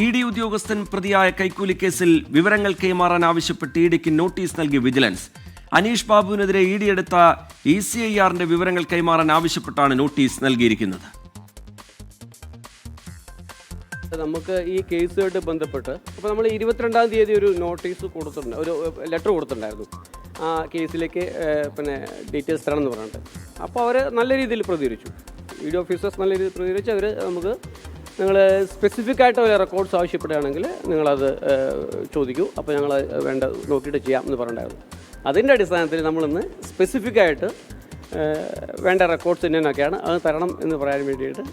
ED. ഉദ്യോഗസ്ഥൻ പ്രതിയായ കൈക്കൂലി കേസിൽ വിവരങ്ങൾ കൈമാറാൻ ആവശ്യപ്പെട്ട് ഇ.ഡിക്ക് നോട്ടീസ് നൽകി വിജിലൻസ്. അനീഷ് ബാബുവിനെതിരെ ഇ.ഡി. എടുത്ത ECIRന്റെ വിവരങ്ങൾ കൈമാറാൻ ആവശ്യപ്പെട്ടാണ് നോട്ടീസ് നൽകിയിരിക്കുന്നത്. നമുക്ക് ഈ കേസുമായിട്ട് ബന്ധപ്പെട്ട് അപ്പോൾ നമ്മൾ 22-ാം തീയതി ഒരു നോട്ടീസ് കൊടുത്തിട്ടുണ്ട്, ഒരു ലെറ്റർ കൊടുത്തിട്ടുണ്ടായിരുന്നു ആ കേസിലേക്ക് ഡീറ്റെയിൽസ് തരണമെന്ന് പറഞ്ഞിട്ട്. അപ്പോൾ അവർ നല്ല രീതിയിൽ പ്രതികരിച്ചു, ഇ.ഡി. ഓഫീസേഴ്സ് നല്ല രീതിയിൽ പ്രതികരിച്ച് അവർ നമുക്ക് നിങ്ങൾ സ്പെസിഫിക് ആയിട്ട് ഒരു റെക്കോർഡ്സ് ആവശ്യപ്പെടുകയാണെങ്കിൽ നിങ്ങളത് ചോദിക്കൂ, അപ്പോൾ ഞങ്ങൾ വേണ്ട നോക്കിയിട്ട് ചെയ്യാം എന്ന് പറഞ്ഞിട്ടുണ്ടായിരുന്നു. അതിൻ്റെ അടിസ്ഥാനത്തിൽ നമ്മളിന്ന് സ്പെസിഫിക് ആയിട്ട് വേണ്ട റെക്കോർഡ്സ് എന്നൊക്കെയാണ് അത് തരണം എന്ന് പറയാൻ വേണ്ടിയിട്ട്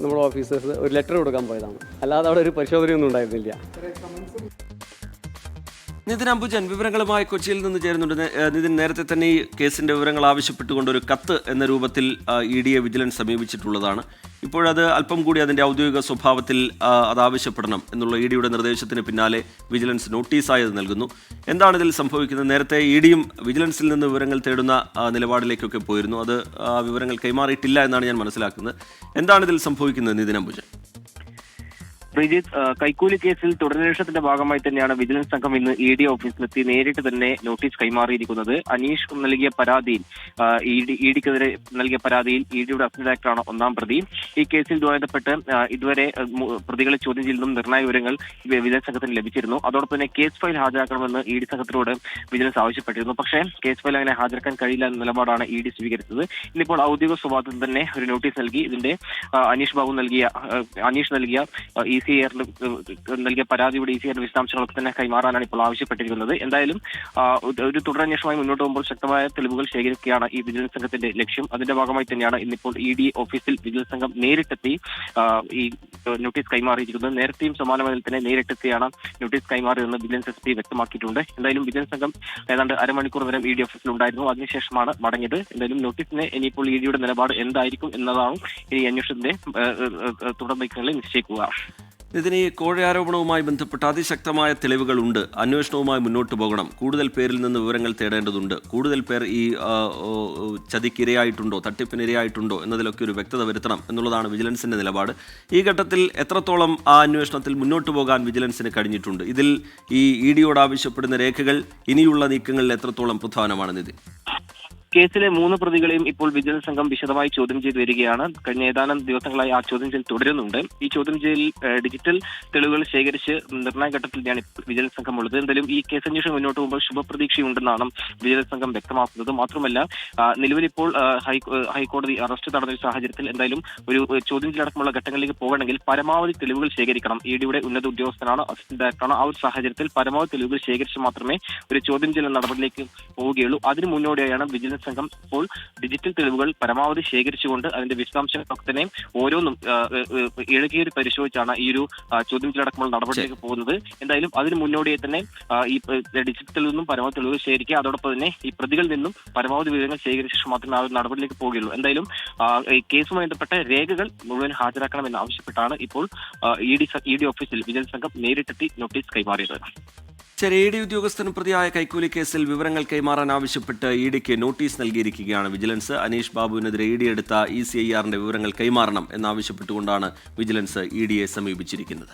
നമ്മുടെ ഓഫീസേഴ്സ് ഒരു ലെറ്റർ കൊടുക്കാൻ പോയതാണ്. അല്ലാതെ അവിടെ ഒരു പരിശോധനയൊന്നും ഉണ്ടായിരുന്നില്ല. നിതിൻ അംബുജൻ വിവരങ്ങളുമായി കൊച്ചിയിൽ നിന്ന് ചേരുന്നുണ്ട്. നിതിൻ, നേരത്തെ തന്നെ ഈ കേസിന്റെ വിവരങ്ങൾ ആവശ്യപ്പെട്ടുകൊണ്ട് ഒരു കത്ത് എന്ന രൂപത്തിൽ ഇ.ഡിയെ വിജിലൻസ് സമീപിച്ചിട്ടുള്ളതാണ്. ഇപ്പോഴത് അല്പം കൂടി അതിന്റെ ഔദ്യോഗിക സ്വഭാവത്തിൽ അത് ആവശ്യപ്പെടണം എന്നുള്ള ഇ.ഡിയുടെ നിർദ്ദേശത്തിന് പിന്നാലെ വിജിലൻസ് നോട്ടീസായി അത് നൽകുന്നു. എന്താണ് ഇതിൽ സംഭവിക്കുന്നത്? നേരത്തെ ഇ.ഡിയും വിജിലൻസിൽ നിന്ന് വിവരങ്ങൾ തേടുന്ന നിലപാടിലേക്കൊക്കെ പോയിരുന്നു. അത് വിവരങ്ങൾ കൈമാറിയിട്ടില്ല എന്നാണ് ഞാൻ മനസ്സിലാക്കുന്നത്. എന്താണ് ഇതിൽ സംഭവിക്കുന്നത് നിതിൻ അംബുജൻ? കൈക്കൂലി കേസിൽ തുടരന്വേഷണത്തിന്റെ ഭാഗമായി തന്നെയാണ് വിജിലൻസ് സംഘം ഇന്ന് ഇ.ഡി ഓഫീസിലെത്തി നേരിട്ട് തന്നെ നോട്ടീസ് കൈമാറിയിരിക്കുന്നത്. അനീഷ് നൽകിയ പരാതിയിൽ ഇ.ഡിക്കെതിരെ നൽകിയ പരാതിയിൽ ഇ.ഡിയുടെ അസിസ്റ്റന്റ് ഡയറക്ടറാണ് ഒന്നാം പ്രതി. ഈ കേസിൽ ബന്ധപ്പെട്ട് ഇതുവരെ പ്രതികളെ ചോദ്യം ചെയ്യുന്നതും നിർണായക വിവരങ്ങൾ വിജിലൻസ് സംഘത്തിന് ലഭിച്ചിരുന്നു. അതോടൊപ്പം തന്നെ കേസ് ഫയൽ ഹാജരാക്കണമെന്ന് ഇ.ഡി സംഘത്തിനോട് വിജിലൻസ് ആവശ്യപ്പെട്ടിരുന്നു. പക്ഷേ കേസ് ഫയൽ അങ്ങനെ ഹാജരാക്കാൻ കഴിയില്ല എന്ന നിലപാടാണ് ഇ.ഡി സ്വീകരിച്ചത്. ഇന്നിപ്പോൾ ഔദ്യോഗിക സ്വഭാവത്തിൽ തന്നെ ഒരു നോട്ടീസ് നൽകി ഇതിന്റെ അനീഷ് നൽകിയ ECIR നൽകിയ പരാതിയുടെ ECIR വിശദാംശങ്ങളൊക്കെ തന്നെ കൈമാറാനാണ് ഇപ്പോൾ ആവശ്യപ്പെട്ടിരിക്കുന്നത്. എന്തായാലും ഒരു തുടരന്വേഷണമായി മുന്നോട്ട് പോകുമ്പോൾ ശക്തമായ തെളിവുകൾ ശേഖരിക്കുകയാണ് ഈ വിജിലൻസ് സംഘത്തിന്റെ ലക്ഷ്യം. അതിന്റെ ഭാഗമായി തന്നെയാണ് ഇന്നിപ്പോൾ ഇ.ഡി ഓഫീസിൽ വിജിലൻസ് സംഘം നേരിട്ടെത്തി ഈ നോട്ടീസ് കൈമാറിയിരിക്കുന്നത്. നേരത്തെയും സമാനമായി തന്നെ നേരിട്ടെത്തിയാണ് നോട്ടീസ് കൈമാറിയതെന്ന് വിജിലൻസ് SP വ്യക്തമാക്കിയിട്ടുണ്ട്. എന്തായാലും വിജിലൻസ് സംഘം ഏതാണ്ട് അരമണിക്കൂർ നേരം ഇ.ഡി ഓഫീസിൽ ഉണ്ടായിരുന്നു. അതിനുശേഷമാണ് മടങ്ങിയത്. എന്തായാലും നോട്ടീസിന് ഇനിയിപ്പോൾ ഇ.ഡിയുടെ നിലപാട് എന്തായിരിക്കും എന്നതാണ് ഇനി അന്വേഷണത്തിന്റെ തുടർ നീക്കങ്ങളിൽ നിശ്ചയിക്കുക. ഇതിന് ഈ കോഴ ആരോപണവുമായി ബന്ധപ്പെട്ട് അതിശക്തമായ തെളിവുകളുണ്ട്. അന്വേഷണവുമായി മുന്നോട്ട് പോകണം. കൂടുതൽ പേരിൽ നിന്ന് വിവരങ്ങൾ തേടേണ്ടതുണ്ട്. കൂടുതൽ പേർ ഈ ചതിക്കിരയായിട്ടുണ്ടോ, തട്ടിപ്പിനിരയായിട്ടുണ്ടോ എന്നതിലൊക്കെ ഒരു വ്യക്തത വരുത്തണം എന്നുള്ളതാണ് വിജിലൻസിന്റെ നിലപാട്. ഈ ഘട്ടത്തിൽ എത്രത്തോളം ആ അന്വേഷണത്തിൽ മുന്നോട്ട് പോകാൻ വിജിലൻസിന് കഴിഞ്ഞിട്ടുണ്ട്? ഇതിൽ ഈ ഇ.ഡിയോട് ആവശ്യപ്പെടുന്ന രേഖകൾ ഇനിയുള്ള നീക്കങ്ങളിൽ എത്രത്തോളം പ്രധാനമാണ് നിതിൻ? കേസിലെ 3 പ്രതികളെയും ഇപ്പോൾ വിജിലൻസ് സംഘം വിശദമായി ചോദ്യം ചെയ്ത് വരികയാണ്. കഴിഞ്ഞ ഏതാനും ദിവസങ്ങളായി ആ ചോദ്യം ചെയ്യൽ തുടരുന്നുണ്ട്. ഈ ചോദ്യം ചെയ്യലിൽ ഡിജിറ്റൽ തെളിവുകൾ ശേഖരിച്ച് നിർണായക ഘട്ടത്തിലാണ് വിജിലൻസ് സംഘം ഉള്ളത്. എന്തായാലും ഈ കേസ് അന്വേഷണം മുന്നോട്ട് പോകുമ്പോൾ ശുഭപ്രതീക്ഷയുണ്ടെന്നാണ് വിജിലൻസ് സംഘം വ്യക്തമാക്കുന്നത്. മാത്രമല്ല നിലവിൽ ഇപ്പോൾ ഹൈക്കോടതി അറസ്റ്റ് നടന്ന സാഹചര്യത്തിൽ എന്തായാലും ഒരു ചോദ്യം ചെയ്യലടക്കമുള്ള ഘട്ടങ്ങളിലേക്ക് പോകണമെങ്കിൽ പരമാവധി തെളിവുകൾ ശേഖരിക്കണം. ഇ.ഡിയുടെ ഉന്നത ഉദ്യോഗസ്ഥനാണ്, അസിസ്റ്റന്റ് ഡയറക്ടറാണ്. ആ ഒരു സാഹചര്യത്തിൽ പരമാവധി തെളിവുകൾ ശേഖരിച്ച് മാത്രമേ ഒരു ചോദ്യം ചെയ്യൽ നടപടിയിലേക്ക് പോവുകയുള്ളൂ. അതിന് മുന്നോടിയായാണ് വിജിലൻസ് സംഘം ഇപ്പോൾ ഡിജിറ്റൽ തെളിവുകൾ പരമാവധി ശേഖരിച്ചുകൊണ്ട് അതിന്റെ വിശദാംശങ്ങളൊക്കെ തന്നെ ഓരോന്നും ഇഴകേറി പരിശോധിച്ചാണ് ഈ ഒരു ചോദ്യം ചെയ്യലടക്കമുള്ള നടപടിയിലേക്ക് പോകുന്നത്. എന്തായാലും അതിന് മുന്നോടിയായി തന്നെ ഈ ഡിജിറ്റൽ നിന്നും പരമാവധി തെളിവുകൾ ശേഖരിക്കുക, അതോടൊപ്പം തന്നെ ഈ പ്രതികളിൽ നിന്നും പരമാവധി വിവരങ്ങൾ ശേഖരിച്ച ശേഷം മാത്രമേ ആ ഒരു നടപടിയിലേക്ക് പോവുകയുള്ളൂ. എന്തായാലും ഈ കേസുമായി ബന്ധപ്പെട്ട രേഖകൾ മുഴുവൻ ഹാജരാക്കണമെന്ന് ആവശ്യപ്പെട്ടാണ് ഇപ്പോൾ ഇ.ഡി ഓഫീസിൽ വിജിലൻസ് സംഘം നേരിട്ടെത്തി നോട്ടീസ് കൈമാറിയത്. ഇ.ഡി ഉദ്യോഗസ്ഥൻ പ്രതിയായ കൈക്കൂലി കേസിൽ വിവരങ്ങൾ കൈമാറാൻ ആവശ്യപ്പെട്ട് ഇ.ഡിക്ക് നോട്ടീസ് നൽകിയിരിക്കുകയാണ് വിജിലൻസ്. അനീഷ് ബാബുവിനെതിരെ ഇ.ഡി എടുത്ത ECIRന്റെ വിവരങ്ങൾ കൈമാറണം എന്നാവശ്യപ്പെട്ടുകൊണ്ടാണ് വിജിലൻസ് ഇ.ഡിയെ സമീപിച്ചിരിക്കുന്നത്.